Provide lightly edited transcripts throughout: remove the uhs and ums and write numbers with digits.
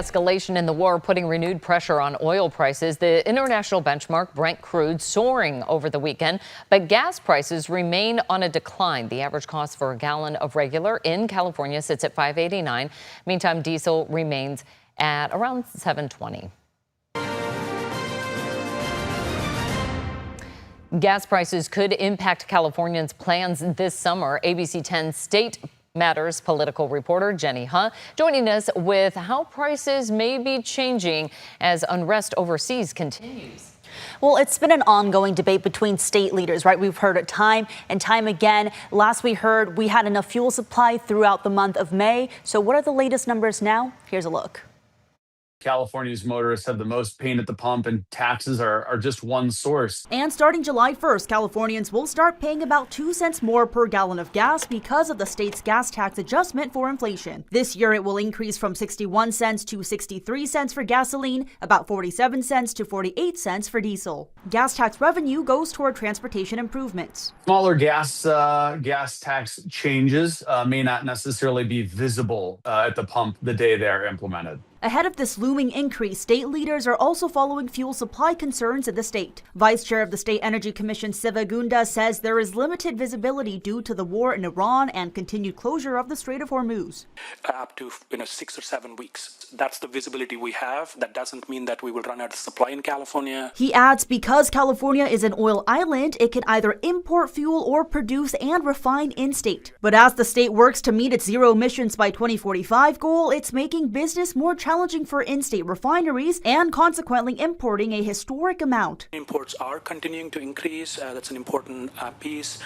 Escalation in the war putting renewed pressure on oil prices. The international benchmark Brent crude soaring over the weekend, but gas prices remain on a decline. The average cost for a gallon of regular in California sits at $5.89. Meantime, diesel remains at around $7.20. Gas prices could impact Californians' plans this summer. ABC 10 State Matters political reporter Jenny Huh joining us with how prices may be changing as unrest overseas continues. Well, it's been an ongoing debate between state leaders, right? We've heard it time and time again. Last we heard, we had enough fuel supply throughout the month of May. So what are the latest numbers now? Here's a look. California's motorists have the most pain at the pump, and taxes are just one source. And starting July 1st, Californians will start paying about 2 cents more per gallon of gas because of the state's gas tax adjustment for inflation. This year, it will increase from 61 cents to 63 cents for gasoline, about 47 cents to 48 cents for diesel. Gas tax revenue goes toward transportation improvements. Smaller gas tax changes may not necessarily be visible at the pump the day they're implemented. Ahead of this looming increase, state leaders are also following fuel supply concerns in the state. Vice Chair of the State Energy Commission, Siva Gunda, says there is limited visibility due to the war in Iran and continued closure of the Strait of Hormuz. Up to 6 or 7 weeks. That's the visibility we have. That doesn't mean that we will run out of supply in California. He adds because California is an oil island, it can either import fuel or produce and refine in-state. But as the state works to meet its zero emissions by 2045 goal, it's making business more challenging for in-state refineries and consequently importing a historic amount. Imports are continuing to increase. That's an important piece.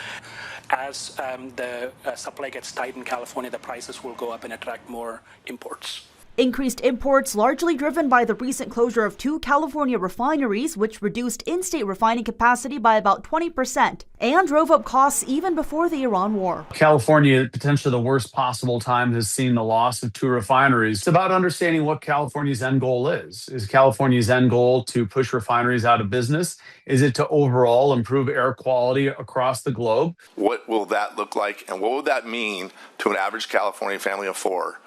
As the supply gets tight in California, the prices will go up and attract more imports. Increased imports largely driven by the recent closure of 2 California refineries, which reduced in-state refining capacity by about 20% and drove up costs even before the Iran war. California, potentially the worst possible time, has seen the loss of 2 refineries. It's about understanding what California's end goal is. Is California's end goal to push refineries out of business? Is it to overall improve air quality across the globe? What will that look like, and what will that mean to an average California family of 4?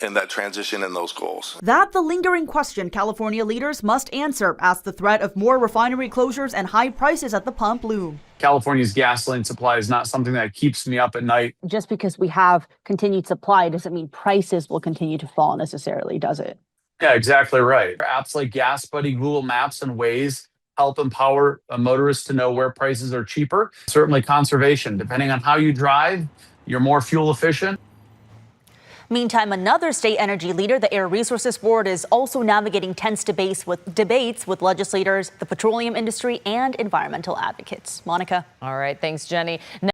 In that transition and those goals? That's the lingering question California leaders must answer as the threat of more refinery closures and high prices at the pump loom. California's gasoline supply is not something that keeps me up at night. Just because we have continued supply doesn't mean prices will continue to fall necessarily, does it? Yeah, exactly right. Apps like Gas Buddy, Google Maps, and Waze help empower motorists to know where prices are cheaper. Certainly conservation. Depending on how you drive, you're more fuel efficient. Meantime, another state energy leader, the Air Resources Board, is also navigating tense debates with legislators, the petroleum industry, and environmental advocates. Monica. All right. Thanks, Jenny.